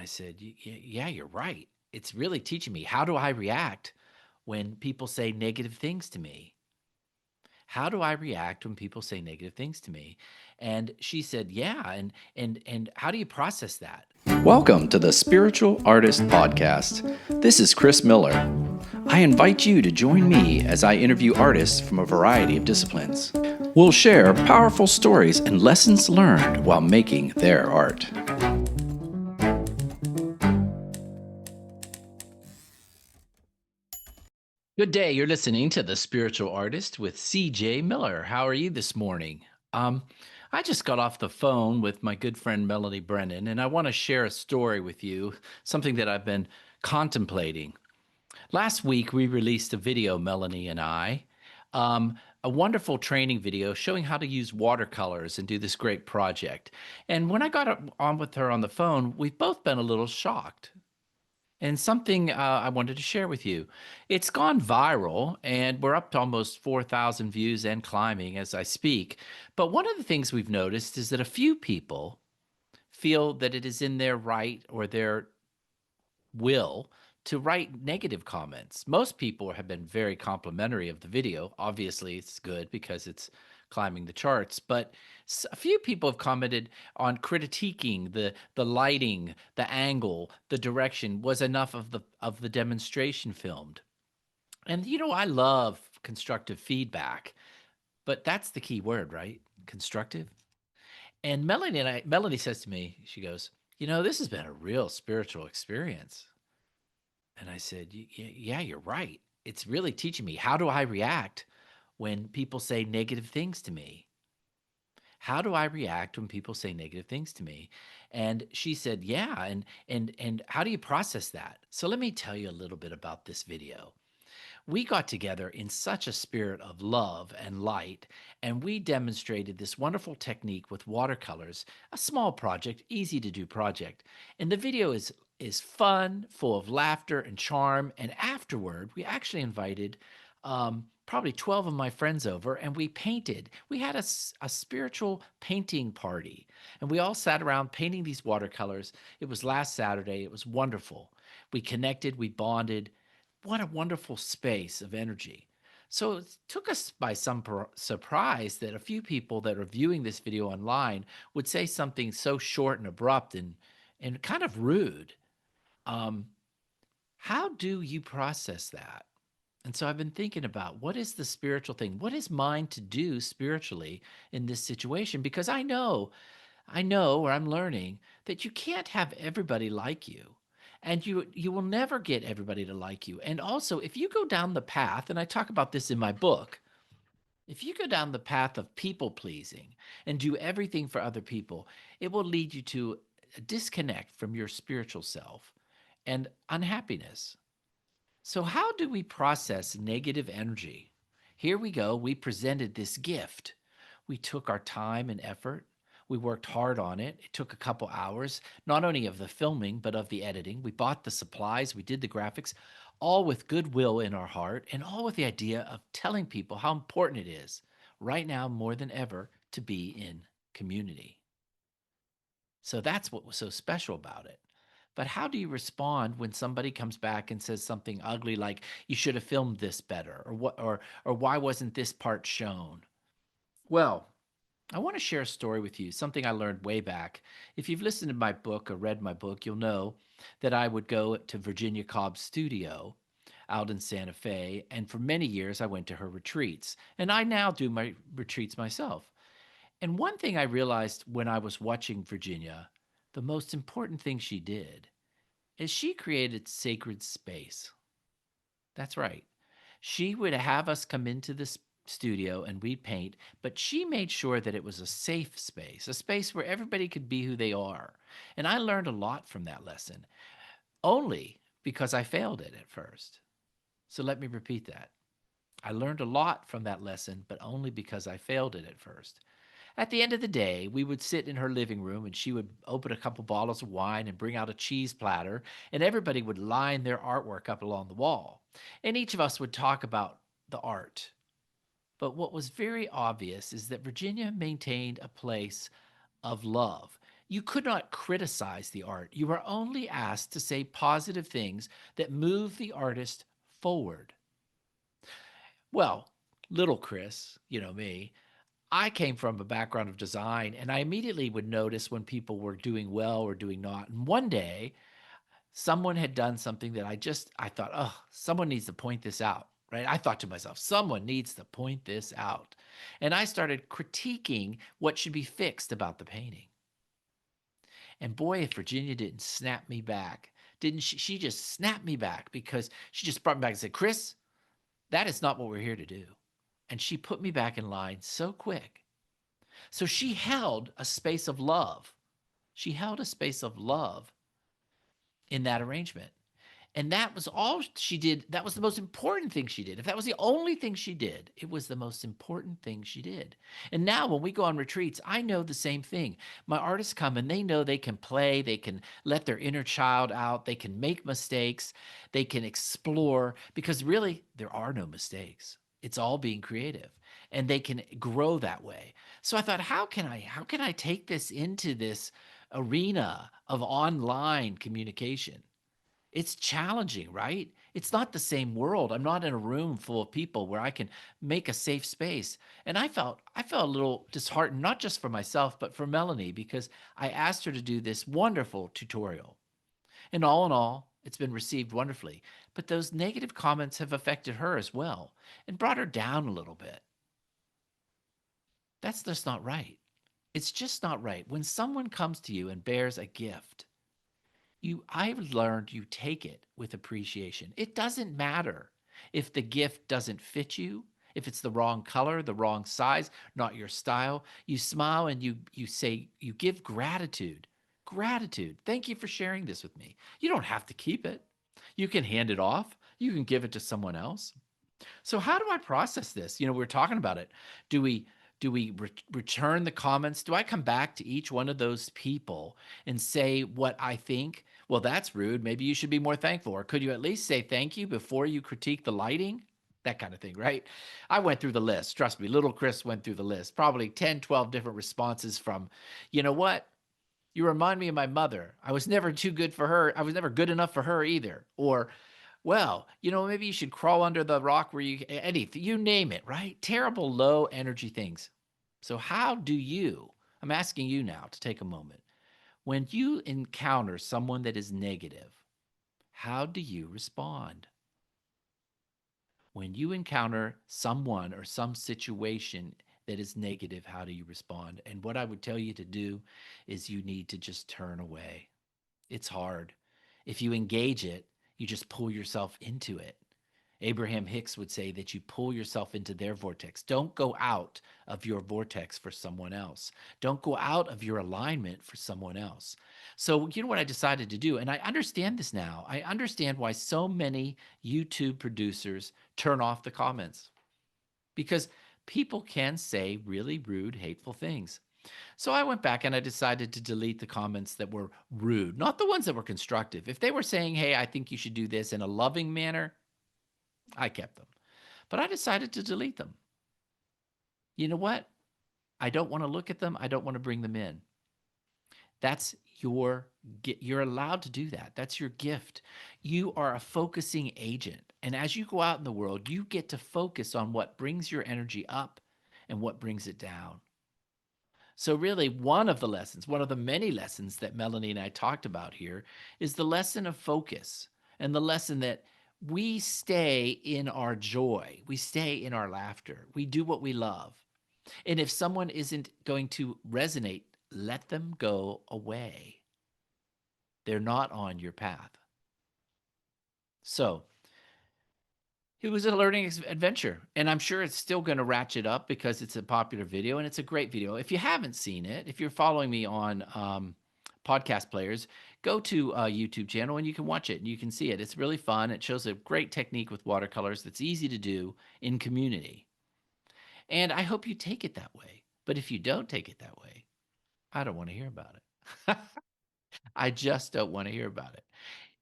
I said, Yeah, you're right. It's really teaching me. How do I react when people say negative things to me? How do I react when people say negative things to me? And she said, Yeah. And how do you process that? Welcome to the Spiritual Artist Podcast. This is Chris Miller. I invite you to join me as I interview artists from a variety of disciplines. We'll share powerful stories and lessons learned while making their art. Good day. You're listening to The Spiritual Artist with CJ Miller. How are you this morning? Um, I just got off the phone with my good friend Melanie Brennan, and I want to share a story with you, something that I've been contemplating. Last week, we released a video, Melanie and I, a wonderful training video showing how to use watercolors and do this great project. And when I on with her on the phone, we've both been a little shocked. And something I wanted to share with you. It's gone viral, and we're up to almost 4,000 views and climbing as I speak. But one of the things we've noticed is that a few people feel that it is in their right or their will to write negative comments. Most people have been very complimentary of the video. Obviously, it's good because it's climbing the charts, but a few people have commented on critiquing the lighting, the angle, the direction was enough of the demonstration filmed. And I love constructive feedback, but that's the key word, right? Constructive. And Melanie says to me, she goes, this has been a real spiritual experience. And I said, Yeah, you're right. It's really teaching me. How do I react when people say negative things to me? How do I react when people say negative things to me?" And she said, "Yeah, and how do you process that?" So let me tell you a little bit about this video. We got together in such a spirit of love and light, and we demonstrated this wonderful technique with watercolors, a small project, easy to do project. And the video is fun, full of laughter and charm. And afterward, we actually invited probably 12 of my friends over, and we painted. We had a spiritual painting party, and we all sat around painting these watercolors. It was last Saturday. It was wonderful. We connected, we bonded. What a wonderful space of energy. So it took us by some surprise that a few people that are viewing this video online would say something so short and abrupt and kind of rude. Um, how do you process that? And so I've been thinking about what is the spiritual thing? What is mine to do spiritually in this situation? Because I know, or I'm learning that you can't have everybody like you. And you will never get everybody to like you. And also, if you go down the path, and I talk about this in my book, if you go down the path of people pleasing and do everything for other people, it will lead you to a disconnect from your spiritual self and unhappiness. So, how do we process negative energy? Here we go. We presented this gift. We took our time and effort. We worked hard on it. It took a couple hours, not only of the filming, but of the editing. We bought the supplies, we did the graphics, all with goodwill in our heart, and all with the idea of telling people how important it is, right now more than ever, to be in community. So that's what was so special about it. But how do you respond when somebody comes back and says something ugly like you should have filmed this better or why wasn't this part shown? Well, I want to share a story with you, something I learned way back. If you've listened to my book or read my book, you'll know that I would go to Virginia Cobb's studio out in Santa Fe, and for many years I went to her retreats. And I now do my retreats myself. And one thing I realized when I was watching Virginia, the most important thing she did is she created sacred space. That's right. She would have us come into the studio and we'd paint, but she made sure that it was a safe space, a space where everybody could be who they are. And I learned a lot from that lesson, only because I failed it at first. So let me repeat that. I learned a lot from that lesson, but only because I failed it at first. At the end of the day, we would sit in her living room and she would open a couple bottles of wine and bring out a cheese platter, and everybody would line their artwork up along the wall. And each of us would talk about the art. But what was very obvious is that Virginia maintained a place of love. You could not criticize the art. You were only asked to say positive things that move the artist forward. Well, little Chris, me, I came from a background of design, and I immediately would notice when people were doing well or doing not. And one day, someone had done something that I thought, oh, someone needs to point this out, right? I thought to myself, someone needs to point this out. And I started critiquing what should be fixed about the painting. And boy, if Virginia didn't snap me back, didn't she? She just snapped me back because she just brought me back and said, Chris, that is not what we're here to do. And she put me back in line so quick. So she held a space of love. She held a space of love in that arrangement. And that was all she did. That was the most important thing she did. If that was the only thing she did, it was the most important thing she did. And now when we go on retreats, I know the same thing. My artists come and they know they can play, they can let their inner child out, they can make mistakes, they can explore, because really there are no mistakes. It's all being creative, and they can grow that way. So I thought, how can I take this into this arena of online communication? It's challenging, right? It's not the same world. I'm not in a room full of people where I can make a safe space. And I felt a little disheartened, not just for myself, but for Melanie, because I asked her to do this wonderful tutorial. And all in all, it's been received wonderfully. But those negative comments have affected her as well and brought her down a little bit. That's just not right. It's just not right. When someone comes to you and bears a gift, I've learned you take it with appreciation. It doesn't matter if the gift doesn't fit you, if it's the wrong color, the wrong size, not your style. You smile and you say, you give gratitude. Gratitude. Thank you for sharing this with me. You don't have to keep it. You can hand it off. You can give it to someone else. So how do I process this? We're talking about it. Do we return the comments? Do I come back to each one of those people and say what I think? Well, that's rude. Maybe you should be more thankful. Or could you at least say thank you before you critique the lighting? That kind of thing, right? I went through the list. Trust me, little Chris went through the list. Probably 10, 12 different responses from, you know what? You remind me of my mother. I was never too good for her. I was never good enough for her either. Or, well, maybe you should crawl under the rock where anything, you name it, right? Terrible low energy things. So, I'm asking you now to take a moment. When you encounter someone that is negative, how do you respond? When you encounter someone or some situation that is negative, how do you respond? And what I would tell you to do is you need to just turn away. It's hard. If you engage it, you just pull yourself into it. Abraham Hicks would say that you pull yourself into their vortex. Don't go out of your vortex for someone else. Don't go out of your alignment for someone else. So, you know what I decided to do? And I understand this now. I understand why so many YouTube producers turn off the comments, because people can say really rude, hateful things. So I went back and I decided to delete the comments that were rude, not the ones that were constructive. If they were saying, hey, I think you should do this in a loving manner, I kept them. But I decided to delete them. You know what? I don't want to look at them. I don't want to bring them in. That's you're allowed to do that. That's your gift. You are a focusing agent. And as you go out in the world, you get to focus on what brings your energy up and what brings it down. So, really, one of the many lessons that Melanie and I talked about here is the lesson of focus, and the lesson that we stay in our joy, we stay in our laughter, we do what we love. And if someone isn't going to resonate, let them go away. They're not on your path. So, it was a learning adventure, and I'm sure it's still going to ratchet up because it's a popular video and it's a great video. If you haven't seen it, if you're following me on podcast players, go to a YouTube channel and you can watch it and you can see it. It's really fun. It shows a great technique with watercolors that's easy to do in community. And I hope you take it that way. But if you don't take it that way, I don't want to hear about it. I just don't want to hear about it.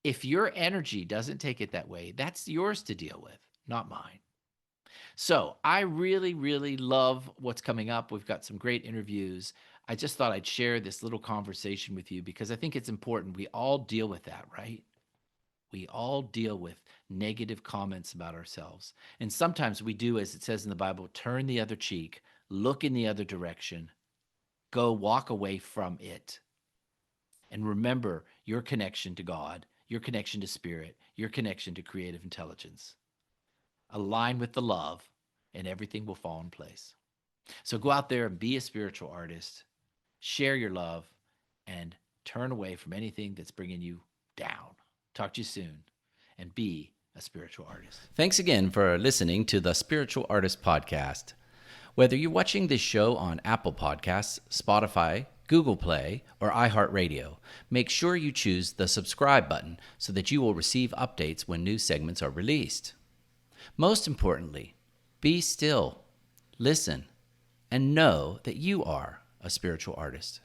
If your energy doesn't take it that way, that's yours to deal with, not mine. So I really, really love what's coming up. We've got some great interviews. I just thought I'd share this little conversation with you because I think it's important. We all deal with that, right? We all deal with negative comments about ourselves. And sometimes we do, as it says in the Bible, turn the other cheek, look in the other direction, go walk away from it. And remember your connection to God, your connection to spirit, your connection to creative intelligence. Align with the love, and everything will fall in place. So go out there and be a spiritual artist, share your love, and turn away from anything that's bringing you down. Talk to you soon, and be a spiritual artist. Thanks again for listening to the Spiritual Artist Podcast. Whether you're watching this show on Apple Podcasts, Spotify, Google Play, or iHeartRadio, make sure you choose the subscribe button so that you will receive updates when new segments are released. Most importantly, be still, listen, and know that you are a spiritual artist.